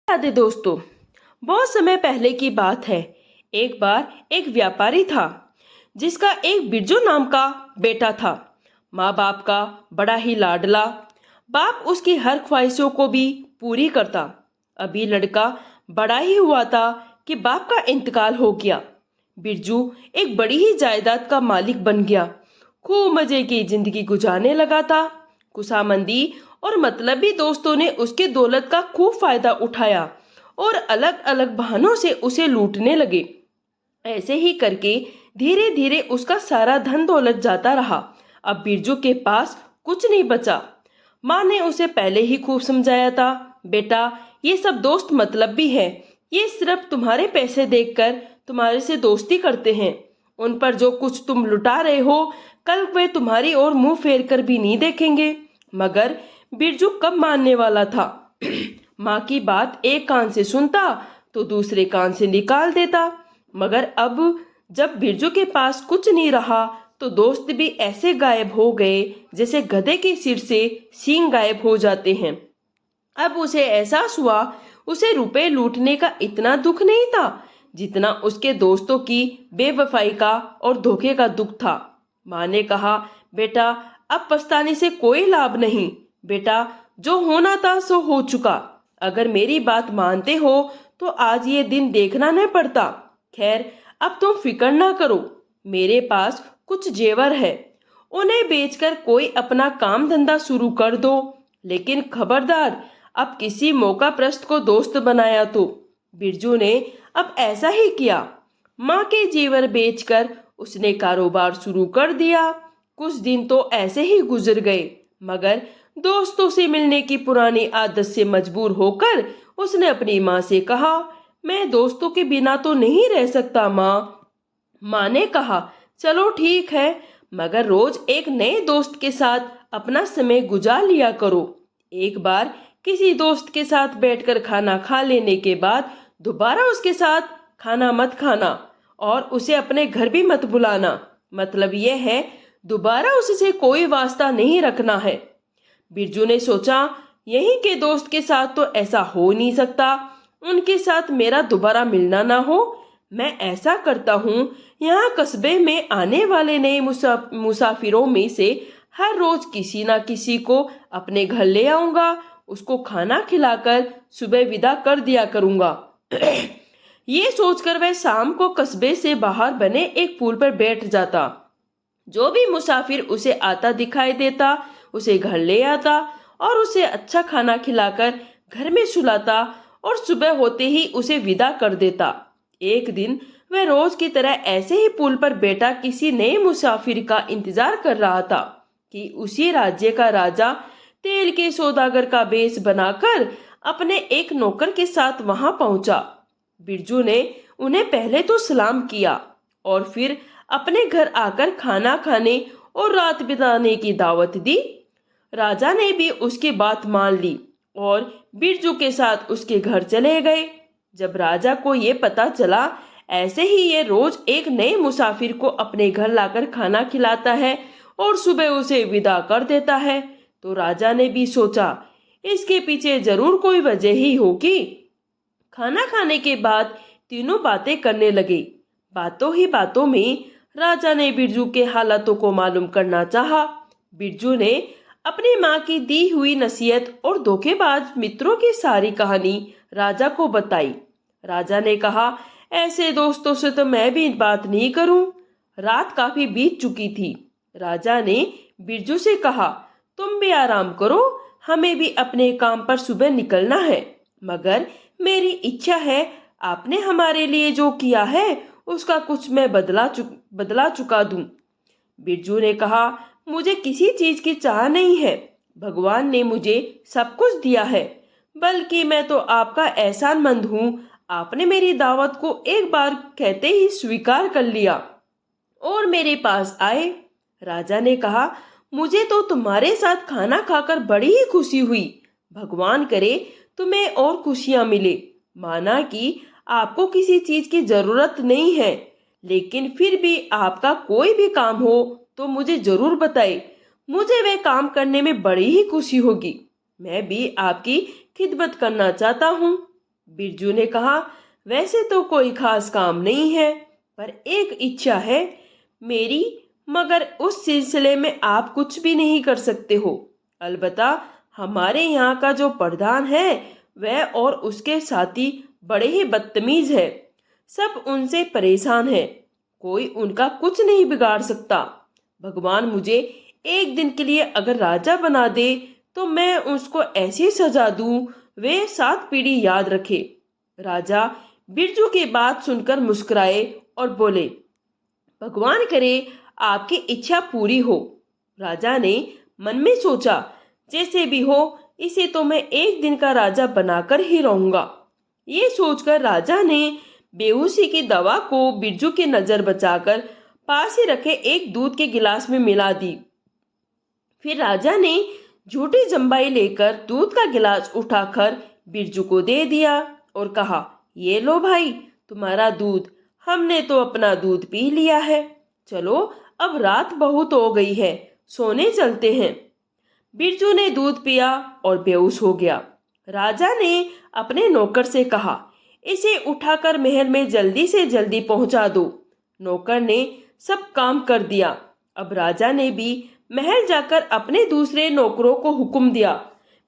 याद है दोस्तों, बहुत समय पहले की बात है। एक बार एक व्यापारी था जिसका एक बिरजू नाम का बेटा था। माँ बाप का बड़ा ही लाडला। बाप उसकी हर ख्वाहिशों को भी पूरी करता। अभी लड़का बड़ा ही हुआ था कि बाप का इंतकाल हो गया। बिरजू एक बड़ी ही जायदाद का मालिक बन गया। खूब मजे की जिंदगी गुजारने लगा था। खुशामंदी और मतलबी दोस्तों ने उसके दौलत का खूब फायदा उठाया और अलग अलग बहानों से उसे लूटने लगे। ऐसे ही करके धीरे धीरे उसका सारा धन दौलत जाता रहा। अब बिरजू के पास कुछ नहीं बचा। माँ ने उसे पहले ही खूब समझाया था, बेटा ये सब दोस्त मतलबी है। ये सिर्फ तुम्हारे पैसे देखकर तुम्हारे से दोस्ती करते हैं। उन पर जो कुछ तुम लुटा रहे हो, कल वे तुम्हारी ओर मुंह फेर कर भी नहीं देखेंगे। मगर बिरजू कब मानने वाला था। माँ की बात एक कान से सुनता तो दूसरे कान से निकाल देता। मगर अब जब बिरजू के पास कुछ नहीं रहा तो दोस्त भी ऐसे गायब हो गए जैसे गधे के सिर से सींग गायब हो जाते हैं। अब उसे एहसास हुआ, उसे रुपए लूटने का इतना दुख नहीं था जितना उसके दोस्तों की बेवफाई का और धोखे का दुख था। माँ ने कहा, बेटा अब पछताने से कोई लाभ नहीं। बेटा जो होना था सो हो चुका। अगर मेरी बात मानते हो तो आज ये दिन देखना न पड़ता। खैर अब तुम फिक्र ना करो, मेरे पास कुछ जेवर है, उन्हें बेचकर कोई अपना काम धंधा शुरू कर दो। लेकिन खबरदार, अब किसी मौका प्रस्त को दोस्त बनाया तो। बिरजू ने अब ऐसा ही किया। माँ के जेवर बेचकर उसने कारोबार शुरू कर दिया। कुछ दिन तो ऐसे ही गुजर गए, मगर दोस्तों से मिलने की पुरानी आदत से मजबूर होकर उसने अपनी माँ से कहा, मैं दोस्तों के बिना तो नहीं रह सकता माँ। माँ ने कहा, चलो ठीक है, मगर रोज एक नए दोस्त के साथ अपना समय गुजार लिया करो। एक बार किसी दोस्त के साथ बैठकर खाना खा लेने के बाद दोबारा उसके साथ खाना मत खाना और उसे अपने घर भी मत बुलाना। मतलब यह है, दोबारा उससे कोई वास्ता नहीं रखना है। बिरजू ने सोचा, यहीं के दोस्त के साथ तो ऐसा हो नहीं सकता, उनके साथ मेरा दोबारा मिलना ना हो। मैं ऐसा करता हूँ, यहाँ कस्बे में आने वाले नए मुसाफिरों में से हर रोज किसी ना किसी को अपने घर ले आऊंगा, उसको खाना खिलाकर सुबह विदा कर दिया करूंगा। ये सोचकर वह शाम को कस्बे से बाहर बने एक पुल पर बैठ जाता। जो भी मुसाफिर उसे आता दिखाई देता उसे घर ले आता और उसे अच्छा खाना खिलाकर घर में सुलाता और सुबह होते ही उसे विदा कर देता। एक दिन वह रोज की तरह ऐसे ही पुल पर बैठा किसी नए मुसाफिर का इंतजार कर रहा था कि उसी राज्य का राजा तेल के सौदागर का भेष बनाकर अपने एक नौकर के साथ वहां पहुंचा। बिरजू ने उन्हें पहले तो सलाम किया और फिर अपने घर आकर खाना खाने और रात बिताने की दावत दी। राजा ने भी उसकी बात मान ली और बिरजू के साथ उसके घर चले गए। जब राजा को ये पता चला ऐसे ही ये रोज एक नए मुसाफिर को अपने घर लाकर खाना खिलाता है और सुबह उसे विदा कर देता है, तो राजा ने भी सोचा इसके पीछे जरूर कोई वजह ही होगी। खाना खाने के बाद तीनों बातें करने लगे। बातों ही बातों में राजा ने बिरजू के हालातों को मालूम करना चाहा। बिरजू ने अपनी माँ की दी हुई नसीहत और धोखेबाज मित्रों की सारी कहानी राजा को बताई। राजा ने कहा, ऐसे दोस्तों से तो मैं भी बात नहीं करूं। रात काफी बीत चुकी थी। राजा ने बिरजू से कहा, तुम भी आराम करो, हमें भी अपने काम पर सुबह निकलना है। मगर मेरी इच्छा है, आपने हमारे लिए जो किया है उसका कुछ मैं बदला चुका दूं। बिरजू ने कहा, मुझे किसी चीज की चाह नहीं है। भगवान ने मुझे सब कुछ दिया है, बल्कि मैं तो आपका एहसानमंद हूँ। आपने मेरी दावत को एक बार कहते ही स्वीकार कर लिया और मेरे पास आए। राजा ने कहा, मुझे तो तुम्हारे साथ खाना खाकर बड़ी ही खुशी हुई। भगवान करे तुम्हें और खुशियां मिले। माना कि आपको किसी चीज की जरूरत नहीं है, लेकिन फिर भी आपका कोई भी काम हो तो मुझे जरूर बताए। मुझे वह काम करने में बड़ी ही खुशी होगी। मैं भी आपकी खिदमत करना चाहता हूँ। बिरजू ने कहा, वैसे तो कोई खास काम नहीं है, पर एक इच्छा है मेरी, मगर उस सिलसिले में आप कुछ भी नहीं कर सकते हो। अलबत्ता हमारे यहाँ का जो प्रधान है वह और उसके साथी बड़े ही बदतमीज है। सब उनसे परेशान है, कोई उनका कुछ नहीं बिगाड़ सकता। भगवान मुझे एक दिन के लिए अगर राजा बना दे तो मैं उसको ऐसी सजा दूं वे 7 पीढ़ी याद रखे। राजा बिरजू की बात सुनकर मुस्कुराए और बोले, भगवान करे आपकी इच्छा पूरी हो। राजा ने मन में सोचा, जैसे भी हो इसे तो मैं एक दिन का राजा बनाकर ही रहूंगा। ये सोचकर राजा ने बेहोशी की दवा को बिरजू की नजर बचाकर पास ही रखे एक दूध के गिलास में मिला दी। फिर राजा ने झूठी जम्बाई लेकर दूध का गिलास उठाकर बिरजू को दे दिया और कहा, ये लो भाई तुम्हारा दूध, हमने तो अपना दूध पी लिया है, चलो अब रात बहुत हो गई है, सोने चलते हैं। बिरजू ने दूध पिया और बेहोश हो गया। राजा ने अपने नौकर से कहा, इसे उठाकर महल में जल्दी से जल्दी पहुंचा दो। नौकर ने सब काम कर दिया। अब राजा ने भी महल जाकर अपने दूसरे नौकरों को हुक्म दिया,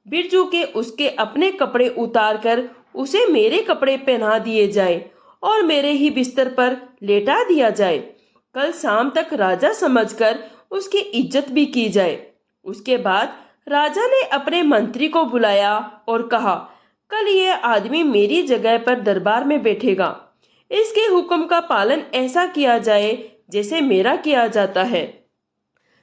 बिरजू के उसके अपने कपड़े उतार कर उसे मेरे कपड़े पहना दिए जाए और मेरे ही बिस्तर पर लेटा दिया जाए। कल शाम तक राजा समझकर उसकी इज्जत भी की जाए। उसके बाद राजा ने अपने मंत्री को बुलाया और कहा, कल ये आदमी मेरी जगह पर दरबार में बैठेगा। इसके हुक्म का पालन ऐसा किया जाए जैसे मेरा किया जाता है।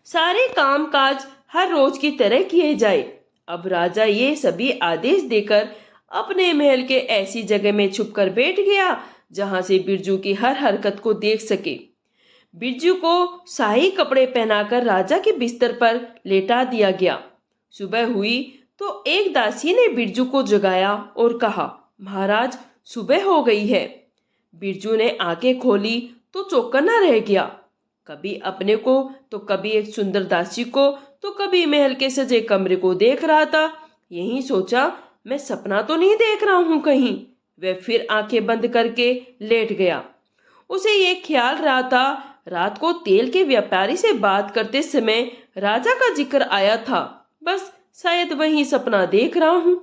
सारे काम काज हर रोज की तरह किए जाए। अब राजा ये सभी आदेश देकर अपने महल के ऐसी जगह में छुपकर बैठ गया जहां से बिरजू की हर हरकत को देख सके। बिरजू को शाही कपड़े पहनाकर राजा के बिस्तर पर लेटा दिया गया। सुबह हुई तो एक दासी ने बिरजू को जगाया और कहा, महाराज सुबह हो गई है। बिरजू ने आंखें खोली तो चौकन्ना रह गया। कभी अपने को तो कभी एक सुंदर दासी को तो कभी महल के सजे कमरे को देख रहा था। यही सोचा, मैं सपना तो नहीं देख रहा हूँ कहीं। वह फिर आंखें बंद करके लेट गया। उसे ये ख्याल रहा था, रात को तेल के व्यापारी से बात करते समय राजा का जिक्र आया था, बस शायद वही सपना देख रहा हूँ।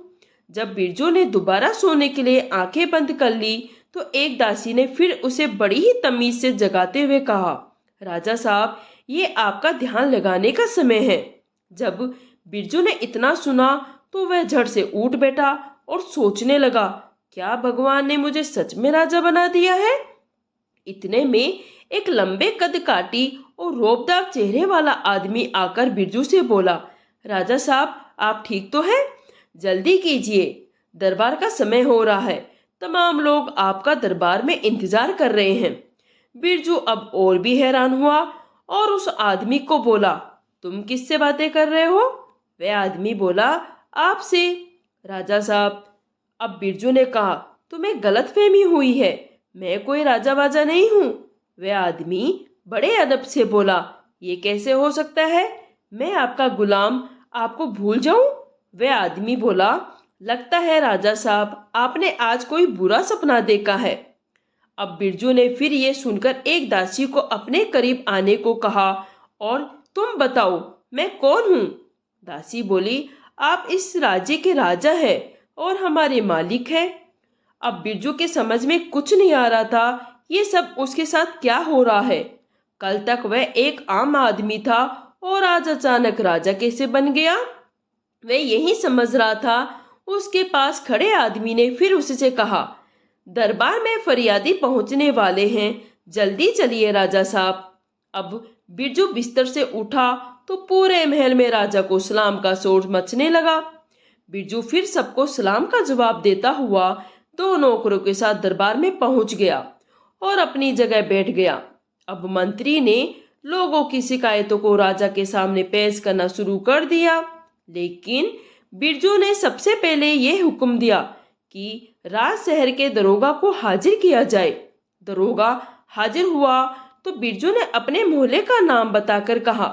जब बिरजू ने दोबारा सोने के लिए आंखें बंद कर ली तो एक दासी ने फिर उसे बड़ी ही तमीज से जगाते हुए कहा, राजा साहब ये आपका ध्यान लगाने का समय है। जब बिरजू ने इतना सुना तो वह झट से उठ बैठा और सोचने लगा, क्या भगवान ने मुझे सच में राजा बना दिया है। इतने में एक लंबे कद काटी और रोबदार चेहरे वाला आदमी आकर बिरजू से बोला, राजा साहब आप ठीक तो हैं? जल्दी कीजिए, दरबार का समय हो रहा है, तमाम लोग आपका दरबार में इंतजार कर रहे हैं। बिरजू अब और भी हैरान हुआ और उस आदमी को बोला, तुम किससे बातें कर रहे हो? वह आदमी बोला, आपसे। राजा साहब, अब बिरजू ने कहा, तुम्हें गलतफहमी हुई है, मैं कोई राजा बाजा नहीं हूँ। वह आदमी बड़े अदब से बोला, ये कैसे हो सकता है, मैं आपका गुलाम आपको भूल जाऊं? वह आदमी बोला, लगता है राजा साहब आपने आज कोई बुरा सपना देखा है। अब बिरजू ने फिर ये सुनकर एक दासी को अपने करीब आने को कहा, और तुम बताओ मैं कौन हूँ? दासी बोली, आप इस राज्य के राजा हैं और हमारे मालिक हैं। अब बिरजू के समझ में कुछ नहीं आ रहा था, ये सब उसके साथ क्या हो रहा है। कल तक वह एक आम आदमी था और आज अचानक राजा कैसे बन गया। वह यही समझ रहा था। उसके पास खड़े आदमी ने फिर उससे कहा, दरबार में फरियादी पहुंचने वाले हैं, जल्दी चलिए राजा साहब। अब बिरजू बिस्तर से उठा तो पूरे महल में राजा को सलाम का शोर मचने लगा। बिरजू फिर सबको सलाम का जवाब देता हुआ 2 नौकरों के साथ दरबार में पहुंच गया और अपनी जगह बैठ गया। अब मंत्री ने लोगों की शिकायतों को राजा के सामने पेश करना शुरू कर दिया, लेकिन बिरजू ने सबसे पहले यह हुक्म दिया कि राज शहर के दरोगा को हाजिर किया जाए। दरोगा हाजिर हुआ तो बिरजू ने अपने मोहल्ले का नाम बताकर कहा,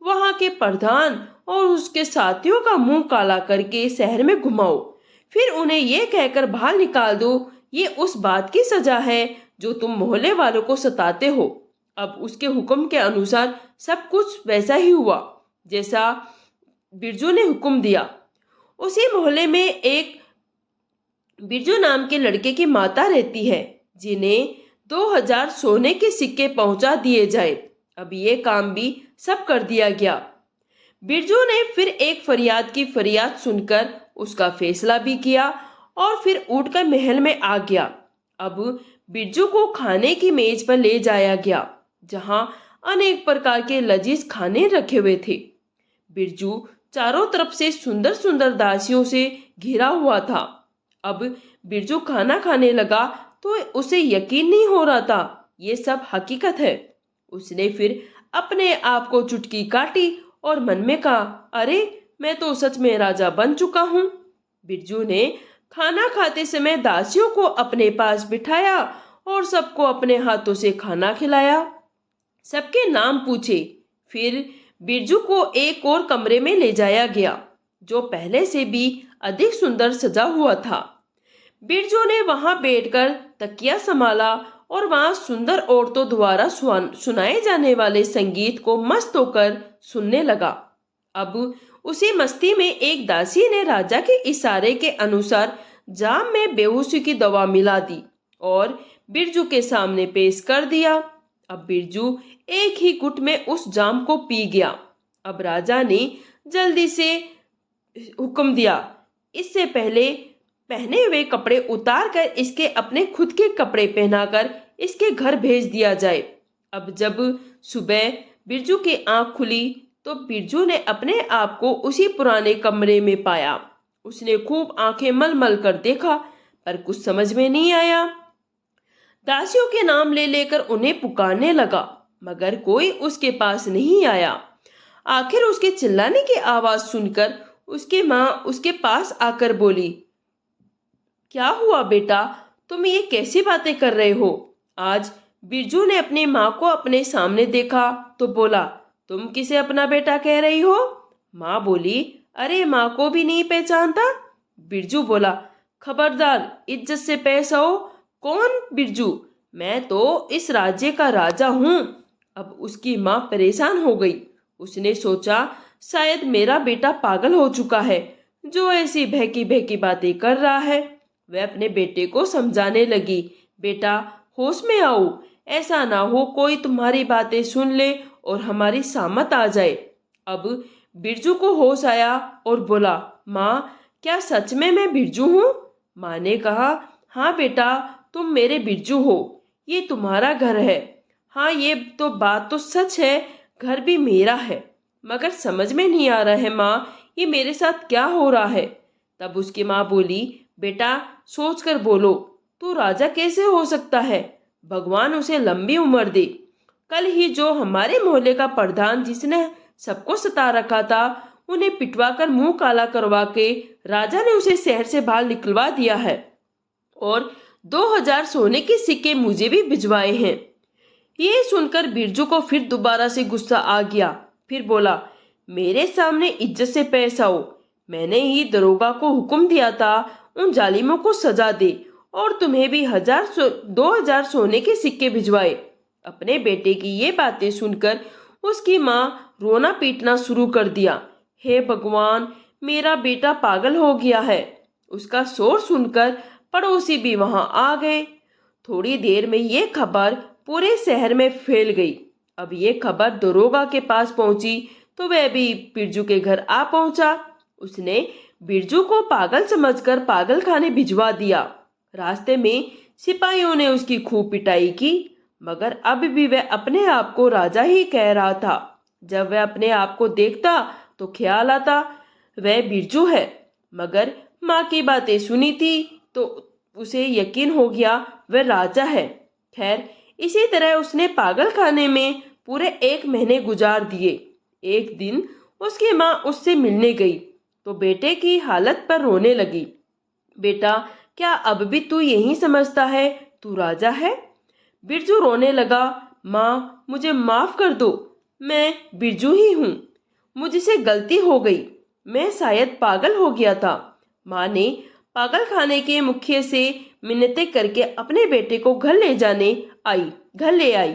वहां के प्रधान और उसके साथियों का मुंह काला करके शहर में घुमाओ, फिर उन्हें ये कहकर बाहर निकाल दो, ये उस बात की सजा है जो तुम मोहल्ले वालों को सताते हो। अब उसके हुक्म के अनुसार सब कुछ वैसा ही हुआ जैसा बिरजू ने हुक्म दिया। उसी मोहल्ले में एक बिरजू नाम के लड़के की माता रहती है, जिन्हें 2000 सोने के सिक्के पहुंचा दिए जाए। अब ये काम भी सब कर दिया गया। बिरजू ने फिर एक फरियाद की फरियाद सुनकर उसका फैसला भी किया और फिर उठकर महल में आ गया। अब बिरजू को खाने की मेज पर ले जाया गया, जहां अनेक प्रकार के लजीज खाने रखे हुए थे। बिरजू चारों तरफ से सुंदर सुंदर दासियों से घिरा हुआ था। अब बिरजू खाना खाने लगा तो उसे यकीन नहीं हो रहा था ये सब हकीकत है। उसने फिर अपने आप को चुटकी काटी और मन में कहा, अरे मैं तो सच में राजा बन चुका हूँ। बिरजू ने खाना खाते समय दासियों को अपने पास बिठाया और सबको अपने हाथों से खाना खिलाया। सबके नाम पूछे। फिर बिरजू को एक और कमरे में ले जाया गया, जो पहले से भी अधिक सुंदर सजा हुआ था। बिरजू ने वहां बैठकर तकिया संभाला और वहां सुंदर औरतों द्वारा सुनाए जाने वाले संगीत को मस्त होकर सुनने लगा। अब उसी मस्ती में एक दासी ने राजा के इशारे के अनुसार जाम में बेहोशी की दवा मिला दी और बिरजू के सामने पेश कर दिया। अब बिरजू एक ही घुट में उस जाम को पी गया। अब राजा ने जल्दी से हुक्म दिया, इससे पहले पहने हुए कपड़े उतार कर इसके अपने खुद के कपड़े पहनाकर इसके घर भेज दिया जाए। अब जब सुबह बिरजू की आंख खुली तो बिरजू ने अपने आप को उसी पुराने कमरे में पाया। उसने खूब आंखें मल मल कर देखा, पर कुछ समझ में नहीं आया। दासियों के नाम ले लेकर उन्हें पुकारने लगा, मगर कोई उसके पास नहीं आया। आखिर उसके चिल्लाने की आवाज सुनकर उसकी माँ उसके पास आकर बोली, क्या हुआ बेटा, तुम ये कैसी बातें कर रहे हो? आज बिरजू ने अपनी माँ को अपने सामने देखा तो बोला, तुम किसे अपना बेटा कह रही हो? माँ बोली, अरे माँ को भी नहीं पहचानता? बिरजू बोला, खबरदार, इज्जत से पेश आओ। कौन बिरजू? मैं तो इस राज्य का राजा हूँ। अब उसकी माँ परेशान हो गई। उसने सोचा शायद मेरा बेटा पागल हो चुका है, जो ऐसी बहकी बहकी बातें कर रहा है। वह अपने बेटे को समझाने लगी, बेटा होश में आओ, ऐसा ना हो कोई तुम्हारी बातें सुन ले और हमारी सामत आ जाए। अब बिरजू को होश आया और बोला, माँ क्या सच में मैं बिरजू हूँ? माँ ने कहा, हाँ बेटा, तुम मेरे बिरजू हो, ये तुम्हारा घर है। हाँ ये तो बात तो सच है, घर भी मेरा है, मगर समझ में नहीं आ रहा है माँ, ये मेरे साथ क्या हो रहा है। तब उसकी माँ बोली, बेटा सोच कर बोलो, तू राजा कैसे हो सकता है? भगवान उसे लंबी उम्र दे। कल ही जो हमारे मोहल्ले का प्रधान जिसने सबको सता रखा था, उन्हें पिटवा कर मुंह काला करवा के राजा ने उसे शहर से बाहर निकलवा दिया है और 2000 सोने के सिक्के मुझे भी भिजवाए हैं। ये सुनकर बिरजू को फिर दोबारा से गुस्सा आ गया। फिर बोला, मेरे सामने इज्जत से पेश आओ। मैंने ही दरोगा को हुक्म दिया था उन जालिमों को सजा दे और तुम्हें भी 2000 सोने के सिक्के भिजवाए। अपने बेटे की ये बातें सुनकर उसकी माँ रोना पीटना शुरू कर दिया। हे भगवान, मेरा बेटा पागल हो गया है। उसका शोर सुनकर पड़ोसी भी वहां आ गए। थोड़ी देर में ये खबर पूरे शहर में फैल गई। अब ये खबर दरोगा के पास पहुंची तो वह भी बिरजू के घर आ पहुंचा। उसने बिरजू को पागल समझकर पागल खाने भिजवा दिया। रास्ते में सिपाहियों ने उसकी खूब पिटाई की, मगर अब भी वह अपने आप को राजा ही कह रहा था। जब वह अपने आप को देखता तो ख्याल आता वह बिरजू है, मगर माँ की बातें सुनी थी तो उसे यकीन हो गया वह राजा है। खैर, इसी तरह उसने पागल खाने में पूरे 1 महीने गुजार दिए। एक दिन उसकी माँ उससे मिलने गई तो बेटे की हालत पर रोने लगी। बेटा, क्या अब भी तू यही समझता है तू राजा है? बिरजू रोने लगा, माँ मुझे माफ कर दो, मैं बिरजू ही हूँ, मुझसे गलती हो गई, मैं शायद पागल हो गया था। माँ ने पागल खाने के मुखिया से मिन्नतें करके अपने बेटे को घर ले आई।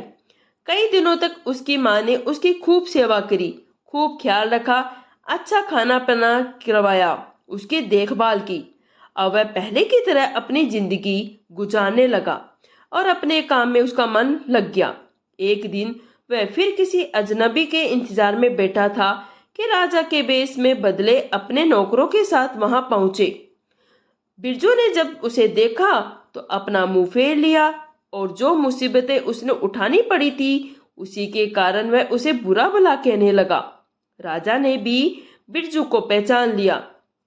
कई दिनों तक उसकी माँ ने उसकी खूब सेवा करी, खूब ख्याल रखा, अच्छा खाना पीना करवाया, उसकी देखभाल की। अब वह पहले की तरह अपनी जिंदगी गुजारने लगा और अपने काम में उसका मन लग गया। एक दिन वह फिर किसी अजनबी के इंतजार में बैठा था कि राजा के बेस में बदले अपने नौकरों के साथ वहां पहुंचे। बिरजू ने जब उसे देखा तो अपना मुंह फेर लिया और जो मुसीबतें उसने उठानी पड़ी थी उसी के कारण वह उसे बुरा भला कहने लगा। राजा ने भी बिरजू को पहचान लिया।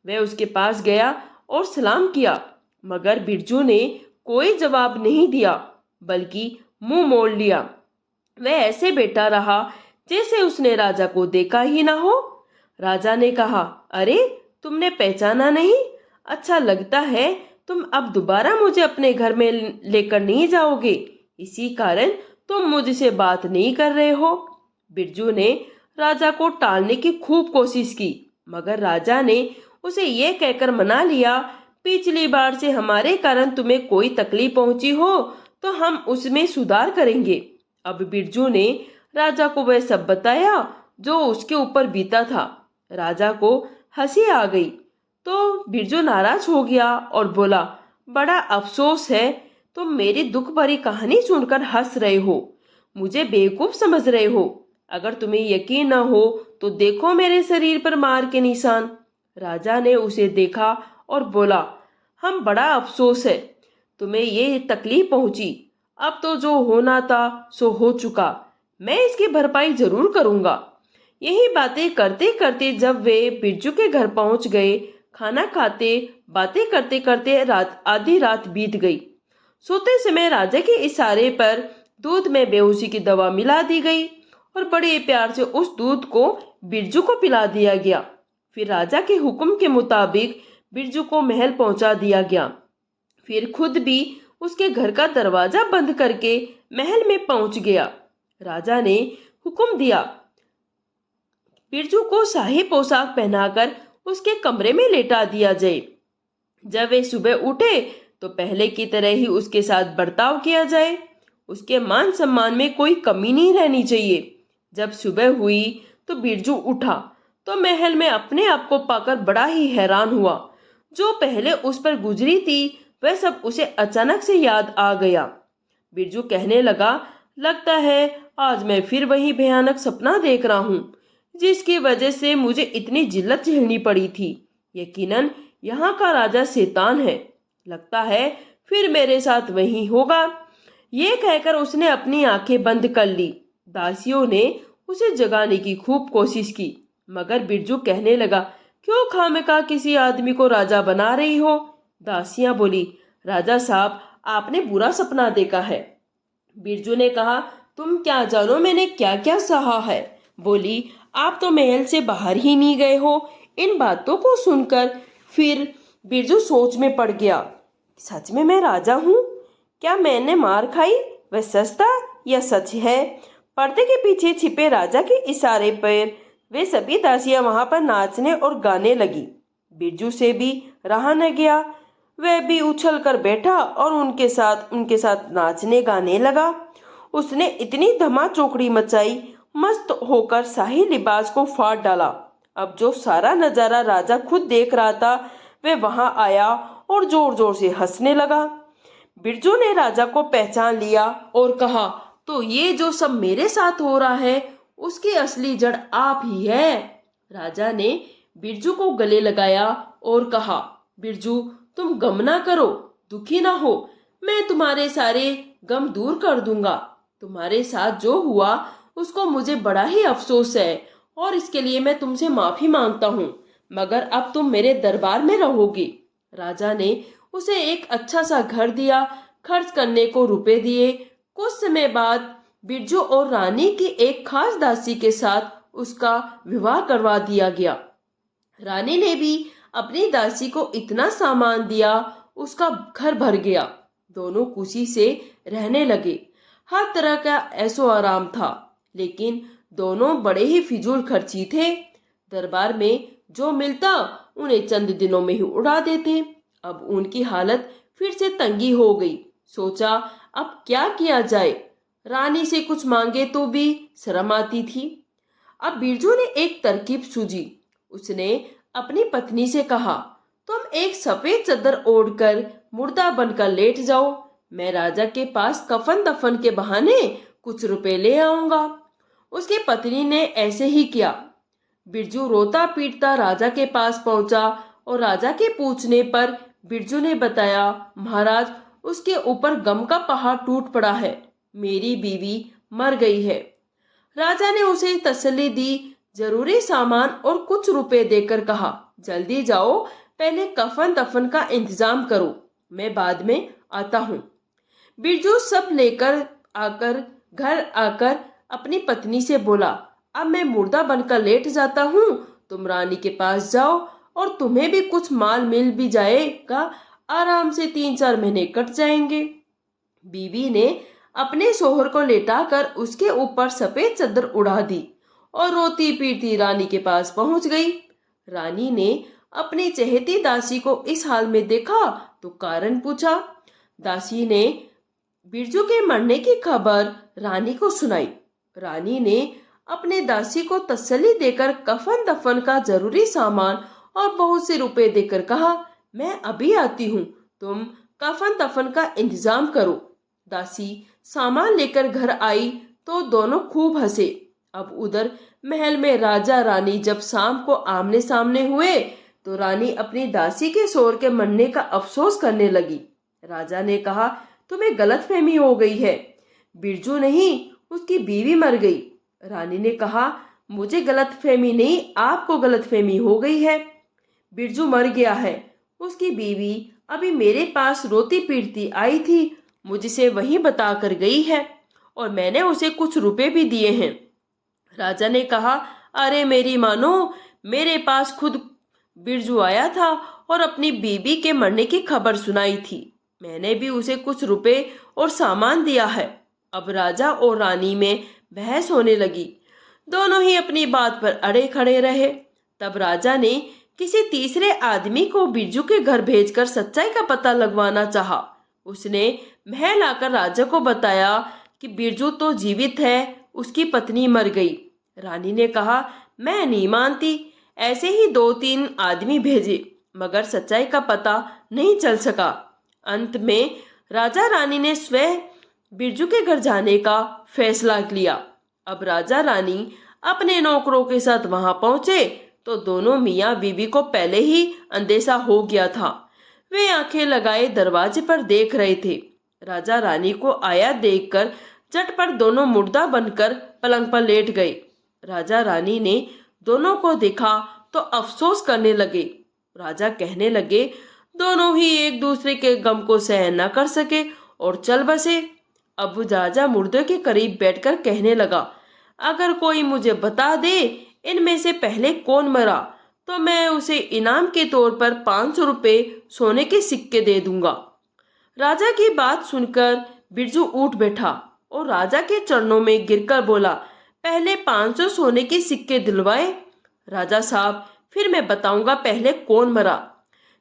वह उसके पास गया और सलाम किया, मगर बिरजू ने कोई जवाब नहीं दिया, बल्कि मुंह मोड़ लिया। वह ऐसे बैठा रहा जैसे उसने राजा को देखा ही ना हो। राजा ने कहा, अरे तुमने पहचाना नहीं? अच्छा, लगता है तुम अब दोबारा मुझे अपने घर में लेकर नहीं जाओगे, इसी कारण तुम मुझसे बात नहीं कर रहे हो। बिरजू ने राजा को टालने की खूब कोशिश की, मगर राजा ने उसे ये कहकर मना लिया, पिछली बार से हमारे कारण तुम्हें कोई तकलीफ पहुंची हो तो हम उसमें सुधार करेंगे। अब बिरजू ने राजा को वह सब बताया जो उसके ऊपर बीता था। राजा को हंसी आ गई तो बिरजू नाराज हो गया और बोला, बड़ा अफसोस है, तुम मेरी दुख भरी कहानी सुनकर हंस रहे हो, मुझे बेवकूफ समझ रहे हो। अगर तुम्हें यकीन न हो तो देखो मेरे शरीर पर मार के निशान। राजा ने उसे देखा और बोला, हम बड़ा अफसोस है तुम्हें ये तकलीफ पहुंची। अब तो जो होना था सो हो चुका, मैं इसकी भरपाई जरूर करूंगा। यही बातें करते करते जब वे बिरजू के घर पहुंच गए, खाना खाते बातें करते करते आधी रात बीत गई। सोते समय राजा के इशारे पर दूध में बेहोशी की दवा मिला दी गई और बड़े प्यार से उस दूध को बिरजू को पिला दिया गया। फिर राजा के हुक्म के मुताबिक बिरजू को महल पहुंचा दिया गया। फिर खुद भी उसके घर का दरवाजा बंद करके महल में पहुंच गया। राजा ने हुक्म दिया, बिरजू को शाही पोशाक पहनाकर उसके कमरे में लेटा दिया जाए। जब वे सुबह उठे तो पहले की तरह ही उसके साथ बर्ताव किया जाए। उसके मान सम्मान में कोई कमी नहीं रहनी चाहिए। जब सुबह हुई तो बिरजू उठा तो महल में अपने आप को पाकर बड़ा ही हैरान हुआ। जो पहले उस पर गुजरी थी वह सब उसे अचानक से याद आ गया। बिरजू कहने लगा, लगता है आज मैं फिर वही भयानक सपना देख रहा हूँ जिसकी वजह से मुझे इतनी जिल्लत झेलनी पड़ी थी। यकीनन यहाँ का राजा शैतान है, लगता है फिर मेरे साथ वही होगा। ये कहकर उसने अपनी आंखें बंद कर ली। दासियों ने उसे जगाने की खूब कोशिश की, मगर बिरजू कहने लगा, क्यों खामखा किसी आदमी को राजा बना रही हो? दासियां बोली, राजा साहब आपने बुरा सपना देखा है। बिरजू ने कहा, तुम क्या जानो मैंने क्या क्या सहा है। बोली, आप तो महल से बाहर ही नहीं गए हो। इन बातों को सुनकर फिर बिरजू सोच में पड़ गया, सच में मैं राजा हूँ? क्या मैंने मार खाई वह सच था या सच है? पर्दे के पीछे छिपे राजा के इशारे पर वे सभी दासियां वहां पर नाचने और गाने लगी। बिरजू से भी रहा न गया, वह भी उछल कर बैठा और उनके साथ नाचने गाने लगा। उसने इतनी धमा चौकड़ी मचाई, मस्त होकर शाही लिबास को फाड़ डाला। अब जो सारा नजारा राजा खुद देख रहा था वह वहां आया और जोर जोर से हंसने लगा। बिरजू ने राजा को पहचान लिया और कहा, तो ये जो सब मेरे साथ हो रहा है उसकी असली जड़ आप ही है। राजा ने बिरजू को गले लगाया और कहा, बिरजू तुम गम ना करो, दुखी ना हो, मैं तुम्हारे सारे गम दूर कर दूंगा। तुम्हारे साथ जो हुआ उसको मुझे बड़ा ही अफसोस है और इसके लिए मैं तुमसे माफी मांगता हूँ, मगर अब तुम मेरे दरबार में रहोगे। राजा ने उसे एक अच्छा सा घर दिया, खर्च करने को रुपए दिए। कुछ समय बाद बिरजू और रानी की एक खास दासी के साथ उसका विवाह करवा दिया गया। रानी ने भी अपनी दासी को इतना सामान दिया, उसका घर भर गया। दोनों खुशी से रहने लगे। हर तरह का ऐशो आराम था, लेकिन दोनों बड़े ही फिजूल खर्ची थे। दरबार में जो मिलता उन्हें चंद दिनों में ही उड़ा देते। अब उनकी हालत फिर से तंगी हो गई। सोचा अब क्या किया जाए, रानी से कुछ मांगे तो भी शर्म आती थी। अब बिरजू ने एक तरकीब सूझी। उसने अपनी पत्नी से कहा, तुम एक सफेद चादर ओढ़कर मुर्दा बनकर लेट जाओ, मैं राजा के पास कफन दफन के बहाने कुछ रुपए ले आऊंगा। उसकी पत्नी ने ऐसे ही किया। बिरजू रोता पीटता राजा के पास पहुंचा और राजा के पूछने पर बिरजू ने बताया, महाराज, उसके ऊपर गम का पहाड़ टूट पड़ा है, मेरी बीवी मर गई है। राजा ने उसे तसल्ली दी, जरूरी सामान और कुछ रुपए देकर कहा, जल्दी जाओ, पहले कफन दफन का इंतजाम करो, मैं बाद में आता हूँ। बिरजू सब लेकर आकर घर आकर अपनी पत्नी से बोला, अब मैं मुर्दा बनकर लेट जाता हूँ, तुम रानी के पास जाओ और तुम्हें भी कुछ माल मिल भी जाएगा, आराम से 3-4 महीने कट जाएंगे। बीवी ने अपने शोहर को लेटाकर उसके ऊपर सफेद चादर उड़ा दी और रोती पीटती रानी के पास पहुंच गई। रानी ने अपनी चहेती दासी को इस हाल में देखा तो कारण पूछा। दासी ने बिरजू के मरने की खबर रानी को सुनाई। रानी ने अपने दासी को तसल्ली देकर कफन दफन का जरूरी सामान और बहुत से रुपए देकर कहा, मैं अभी आती हूँ, तुम कफन दफन का इंतजाम करो। दासी सामान लेकर घर आई तो दोनों खूब हंसे। अब उधर महल में राजा रानी जब शाम को आमने सामने हुए तो रानी अपनी दासी के शोर के मरने का अफसोस करने लगी। राजा ने कहा, तुम्हें गलतफहमी हो गई है, बिरजू नहीं, उसकी बीवी मर गई। रानी ने कहा, मुझे गलतफहमी नहीं, आपको गलतफहमी हो गई है। बिरजू मर गया है, उसकी बीवी अभी मेरे पास रोती पीटती आई थी, मुझसे वही बता कर गई है और मैंने उसे कुछ रुपए भी दिए हैं। राजा ने कहा, अरे मेरी मानो, मेरे पास खुद बिरजू आया था और अपनी बीबी के मरने की खबर सुनाई थी, मैंने भी उसे कुछ रुपए और सामान दिया है। अब राजा और रानी में बहस होने लगी। दोनों ही अपनी बात पर अड़े खड़े रहे। तब राजा ने किसी तीसरे आदमी को बिरजू के घर भेजकर सच्चाई का पता लगवाना चाहा। उसने महल आकर राजा को बताया कि बिरजू तो जीवित है, उसकी पत्नी मर गई। रानी ने कहा, मैं नहीं मानती। ऐसे ही 2-3 आदमी भेजे मगर सच्चाई का पता नहीं चल सका। अंत में राजा रानी ने स्वयं बिरजू के घर जाने का फैसला लिया। अब राजा रानी अपने नौकरों के साथ वहां पहुंचे तो दोनों मियाँ बीवी को पहले ही अंदेशा हो गया था। वे आंखें लगाए दरवाजे पर देख रहे थे। राजा रानी को आया देखकर झटपट दोनों मुर्दा बनकर पलंग पर लेट गए। राजा रानी ने दोनों को देखा तो अफसोस करने लगे। राजा कहने लगे, दोनों ही एक दूसरे के गम को सहन न कर सके और चल बसे। अब राजा मुर्दे के करीब बैठकर कहने लगा, अगर कोई मुझे बता दे इनमें से पहले कौन मरा तो मैं उसे इनाम के तौर पर 500 रुपए सोने के सिक्के दे दूंगा। राजा की बात सुनकर बिरजू उठ बैठा और राजा के चरणों में गिरकर बोला, पहले 500 सोने के सिक्के दिलवाए। राजा साहब, फिर मैं बताऊंगा पहले कौन मरा।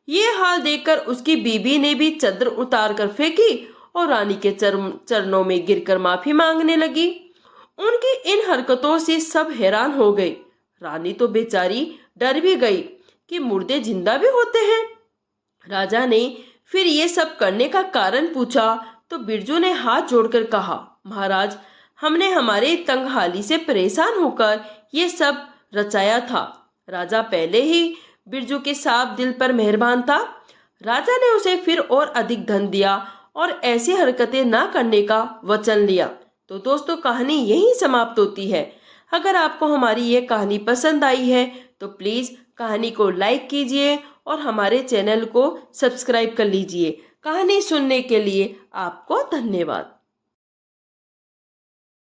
ये हाल देखकर उसकी बीबी ने भी चादर उतार कर फेंकी और रानी के चरणों में गिरकर माफी मांगने लगी। उनकी इन हरकतों से सब हैरान हो गए। रानी तो बेचारी डर भी गई कि मुर्दे जिंदा भी होते हैं। राजा ने फिर ये सब करने का कारण पूछा तो बिरजू ने हाथ जोड़कर कहा, महाराज, हमने हमारे तंगहाली से परेशान होकर ये सब रचाया था। राजा पहले ही बिरजू के साफ दिल पर मेहरबान था। राजा ने उसे फिर और अधिक धन दिया और ऐसी हरकतें ना करने का वचन लिया। तो दोस्तों, कहानी यहीं समाप्त होती है। अगर आपको हमारी ये कहानी पसंद आई है तो प्लीज़ कहानी को लाइक कीजिए और हमारे चैनल को सब्सक्राइब कर लीजिए। कहानी सुनने के लिए आपको धन्यवाद।